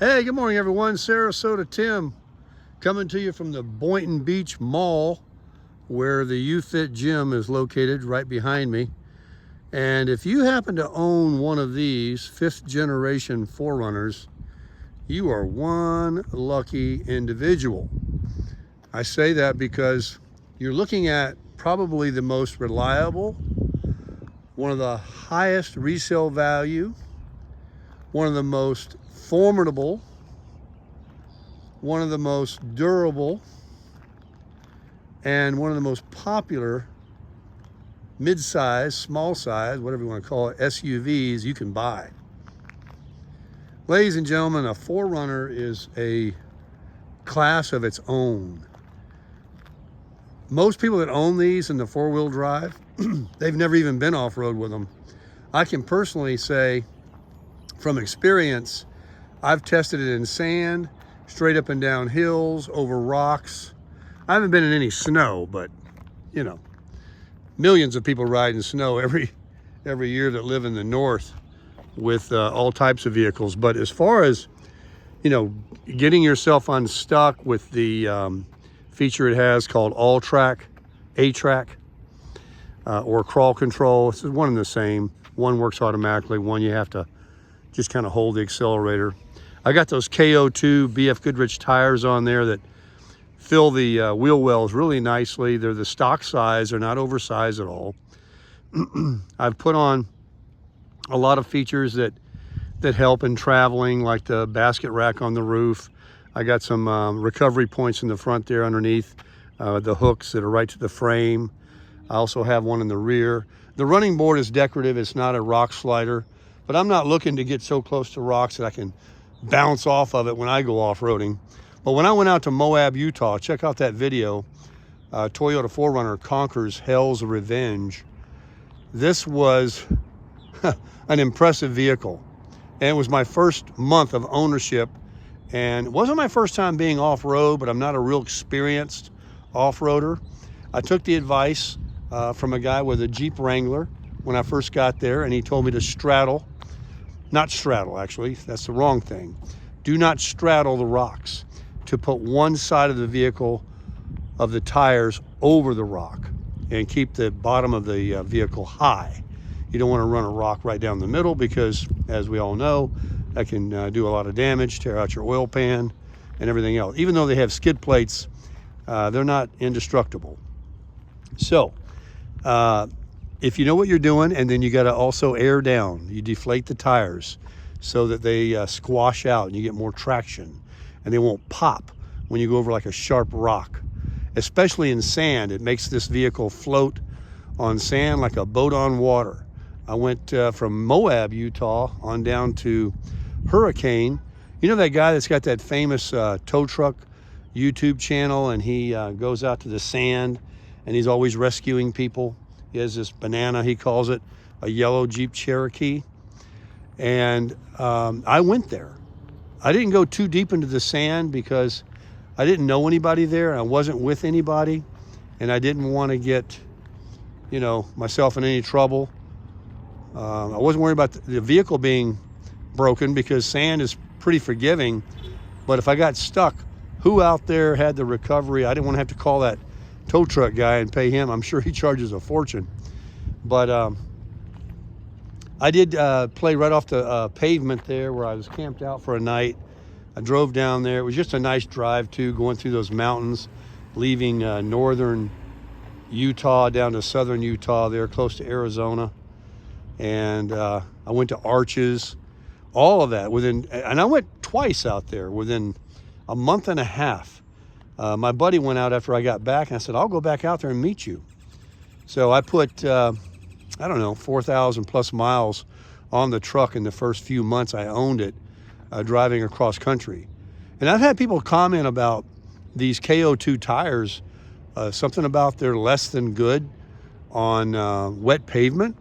Hey, good morning everyone. Sarasota Tim coming to you from the Boynton Beach Mall where the YouFit gym is located right behind me. And if you happen to own one of these 5th generation 4Runners, you are one lucky individual. I say that because you're looking at probably the most reliable, one of the highest resale value, one of the most formidable, one of the most durable, and one of the most popular mid-size, small size, whatever you want to call it, SUVs you can buy. Ladies and gentlemen, a 4Runner is a class of its own. Most people that own these in the 4-wheel drive, they've never even been off-road with them. I can personally say from experience, I've tested it in sand, straight up and down hills, over rocks. I haven't been in any snow, but you know, millions of people ride in snow every year that live in the north with all types of vehicles. But as far as, you know, getting yourself unstuck with the feature it has called All-Track, A-Track, or crawl control, it's one and the same. One works automatically, one you have to just kind of hold the accelerator. I got those KO2 BF Goodrich tires on there that fill the wheel wells really nicely. They're the stock size, they're not oversized at all. I've put on a lot of features that help in traveling, like the basket rack on the roof. I got some recovery points in the front there underneath the hooks that are right to the frame. I also have one in the rear. The running board is decorative, it's not a rock slider, but I'm not looking to get so close to rocks that I can bounce off of it when I go off-roading. But when I went out to Moab, Utah, check out that video, Toyota 4Runner conquers Hell's Revenge. This was an impressive vehicle. And it was my first month of ownership. And it wasn't my first time being off-road, but I'm not a real experienced off-roader. I took the advice from a guy with a Jeep Wrangler when I first got there, and he told me to straddle. Not straddle, actually, that's the wrong thing. Do not straddle the rocks, to put one side of the vehicle, of the tires, over the rock and keep the bottom of the vehicle high. You don't want to run a rock right down the middle because, as we all know, that can do a lot of damage, tear out your oil pan and everything else. Even though they have skid plates, they're not indestructible. So, if you know what you're doing, and then you got to also air down, you deflate the tires so that they squash out and you get more traction and they won't pop when you go over like a sharp rock. Especially in sand, it makes this vehicle float on sand like a boat on water. I went from Moab, Utah on down to Hurricane. You know that guy that's got that famous tow truck YouTube channel, and he goes out to the sand and he's always rescuing people? He has this banana, he calls it, a yellow Jeep Cherokee. And I went there. I didn't go too deep into the sand because I didn't know anybody there. I wasn't with anybody, and I didn't want to get, you know, myself in any trouble. I wasn't worried about the vehicle being broken because sand is pretty forgiving. But if I got stuck, who out there had the recovery? I didn't want to have to call that tow truck guy and pay him. I'm sure he charges a fortune. But I did play right off the pavement there where I was camped out for a night. I drove down there. It was just a nice drive too, going through those mountains, leaving northern Utah down to southern Utah there, close to Arizona. And I went to Arches, all of that and I went twice out there within a month and a half. My buddy went out after I got back, and I said, I'll go back out there and meet you. So I put, I don't know, 4,000 plus miles on the truck in the first few months I owned it, driving across country. And I've had people comment about these KO2 tires, something about they're less than good on wet pavement.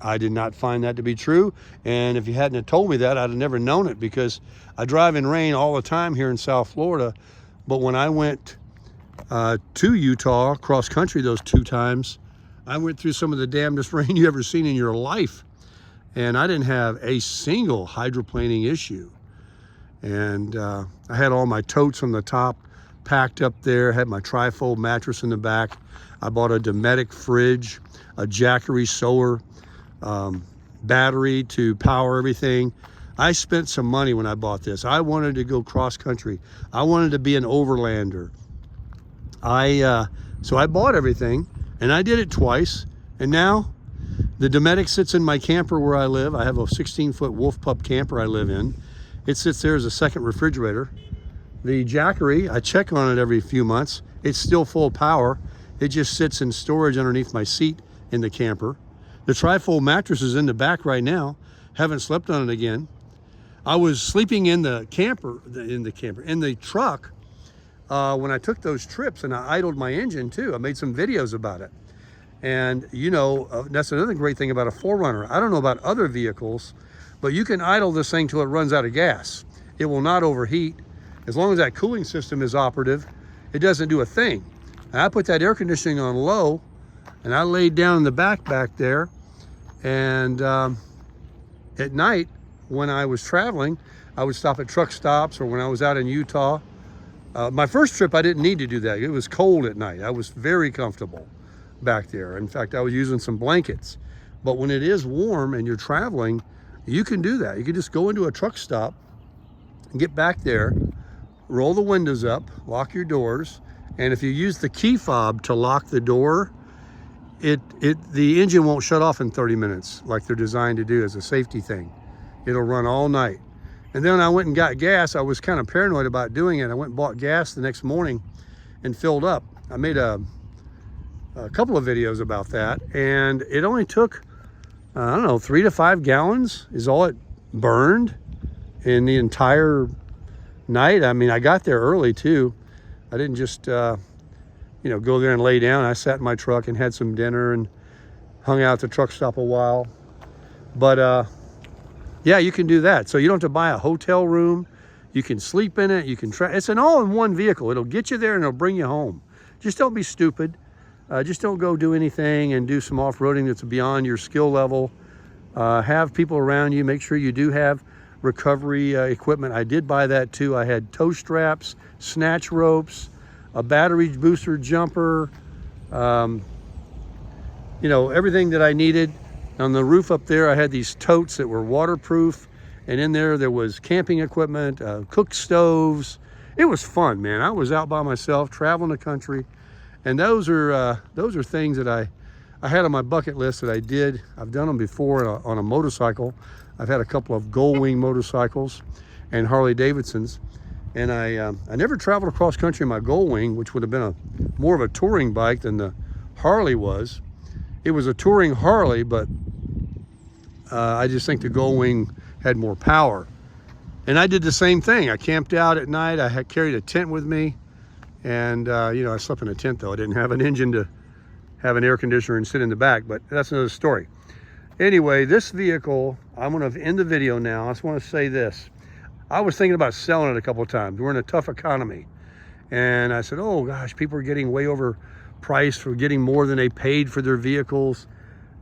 I did not find that to be true. And if you hadn't have told me that, I'd have never known it, because I drive in rain all the time here in South Florida. But when I went to Utah cross country those 2 times, I went through some of the damnedest rain you ever seen in your life. And I didn't have a single hydroplaning issue. And I had all my totes on the top packed up there, had my trifold mattress in the back. I bought a Dometic fridge, a Jackery solar battery to power everything. I spent some money when I bought this. I wanted to go cross country. I wanted to be an overlander. So I bought everything, and I did it twice. And now the Dometic sits in my camper where I live. I have a 16-foot wolf pup camper I live in. It sits there as a second refrigerator. The Jackery, I check on it every few months. It's still full power. It just sits in storage underneath my seat in the camper. The trifold mattress is in the back right now. Haven't slept on it again. I was sleeping in the truck when I took those trips, and I idled my engine too. I made some videos about it. And you know, that's another great thing about a 4Runner. I don't know about other vehicles, but you can idle this thing till it runs out of gas. It will not overheat. As long as that cooling system is operative, it doesn't do a thing. And I put that air conditioning on low, and I laid down in the back there. And at night, when I was traveling, I would stop at truck stops, or when I was out in Utah. My first trip, I didn't need to do that. It was cold at night. I was very comfortable back there. In fact, I was using some blankets. But when it is warm and you're traveling, you can do that. You can just go into a truck stop and get back there, roll the windows up, lock your doors, and if you use the key fob to lock the door, the engine won't shut off in 30 minutes like they're designed to do as a safety thing. It'll run all night. And then when I went and got gas, I was kind of paranoid about doing it. I went and bought gas the next morning and filled up. I made a couple of videos about that, and it only took, I don't know, 3 to 5 gallons is all it burned in the entire night. I mean, I got there early too. I didn't just, go there and lay down. I sat in my truck and had some dinner and hung out at the truck stop a while. But yeah, you can do that. So you don't have to buy a hotel room. You can sleep in it. You can try. It's an all-in-one vehicle. It'll get you there and it'll bring you home. Just don't be stupid. Just don't go do anything and do some off-roading that's beyond your skill level. Have people around you. Make sure you do have recovery equipment. I did buy that too. I had tow straps, snatch ropes, a battery booster jumper, everything that I needed. On the roof up there, I had these totes that were waterproof, and in there was camping equipment, cook stoves. It was fun, man. I was out by myself traveling the country, and those are things that I had on my bucket list that I did. I've done them before on a motorcycle. I've had a couple of Goldwing motorcycles and Harley Davidsons, and I never traveled across country in my Goldwing, which would have been more of a touring bike than the Harley was. It was a touring Harley, but I just think the Goldwing had more power. And I did the same thing. I camped out at night. I had carried a tent with me, and I slept in a tent though. I didn't have an engine to have an air conditioner and sit in the back, but that's another story. Anyway, this vehicle, I'm going to end the video now. I just want to say this. I was thinking about selling it a couple of times. We're in a tough economy. And I said, oh gosh, people are getting way overpriced for getting more than they paid for their vehicles.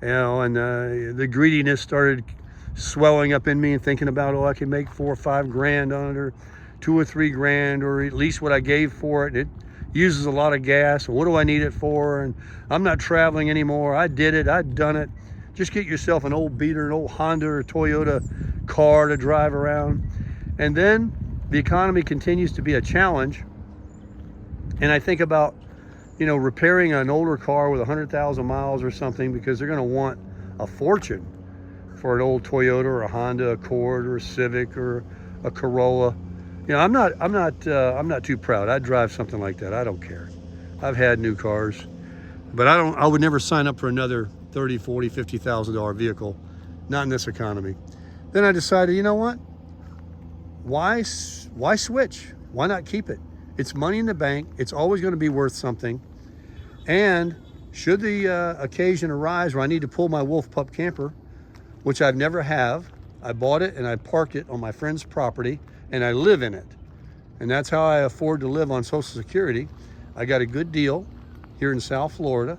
And the greediness started swelling up in me and thinking about, I can make $4 or $5 grand on it, or $2 or $3 grand, or at least what I gave for it. It uses a lot of gas. What do I need it for? And I'm not traveling anymore. I did it. I've done it. Just get yourself an old beater, an old Honda or Toyota car to drive around. And then the economy continues to be a challenge. And I think about, repairing an older car with 100,000 miles or something, because they're going to want a fortune for an old Toyota or a Honda Accord or a Civic or a Corolla. I'm not too proud. I'd drive something like that. I don't care. I've had new cars, but I would never sign up for another $30,000, $40,000, $50,000 vehicle, not in this economy. Then I decided, you know what? Why switch? Why not keep it? It's money in the bank. It's always going to be worth something. And should the occasion arise where I need to pull my wolf pup camper, which I've never have, I bought it and I parked it on my friend's property and I live in it. And that's how I afford to live on Social Security. I got a good deal here in South Florida,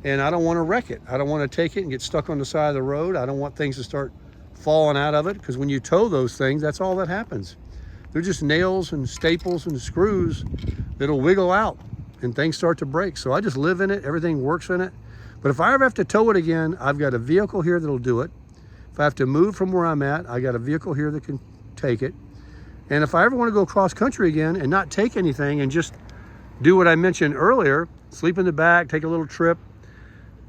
and I don't want to wreck it. I don't want to take it and get stuck on the side of the road. I don't want things to start falling out of it, because when you tow those things, that's all that happens. They're just nails and staples and screws that'll wiggle out and things start to break. So I just live in it, everything works in it. But if I ever have to tow it again, I've got a vehicle here that'll do it. If I have to move from where I'm at, I got a vehicle here that can take it. And if I ever want to go cross country again and not take anything and just do what I mentioned earlier, sleep in the back, take a little trip,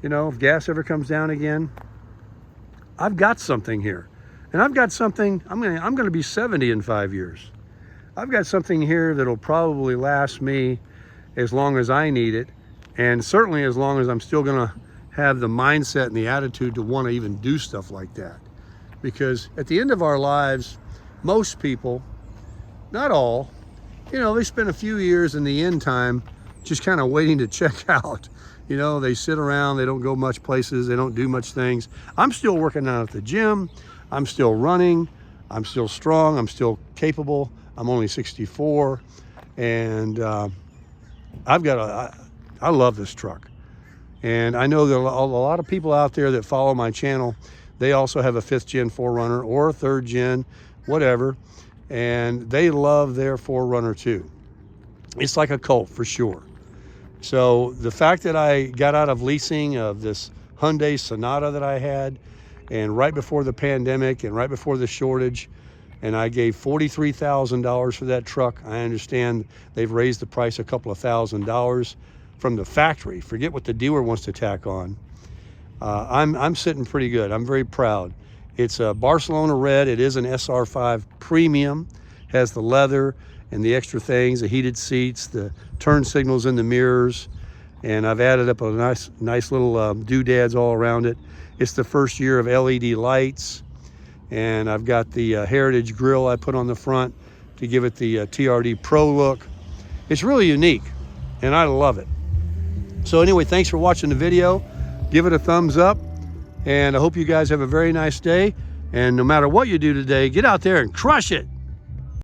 you know, if gas ever comes down again, I've got something here. And I've got something, I'm gonna be 70 in 5 years. I've got something here that'll probably last me as long as I need it, and certainly as long as I'm still gonna have the mindset and the attitude to want to even do stuff like that. Because at the end of our lives, most people, not all, you know, they spend a few years in the end time just kind of waiting to check out. You know, they sit around, they don't go much places, they don't do much things. I'm still working out at the gym, I'm still running, I'm still strong, I'm still capable. I'm only 64, and I love this truck. And I know there are a lot of people out there that follow my channel. They also have a 5th gen 4Runner or a 3rd gen, whatever, and they love their 4Runner too. It's like a cult for sure. So the fact that I got out of leasing of this Hyundai Sonata that I had, and right before the pandemic and right before the shortage, and I gave $43,000 for that truck. I understand they've raised the price a couple of $1,000s from the factory. Forget what the dealer wants to tack on. I'm sitting pretty good. I'm very proud. It's a Barcelona red. It is an SR5 premium. Has the leather and the extra things, the heated seats, the turn signals in the mirrors, and I've added up a nice little doodads all around it. It's the first year of LED lights, and I've got the Heritage grille I put on the front to give it the TRD Pro look. It's really unique, and I love it. So anyway, thanks for watching the video. Give it a thumbs up, and I hope you guys have a very nice day. And no matter what you do today, get out there and crush it.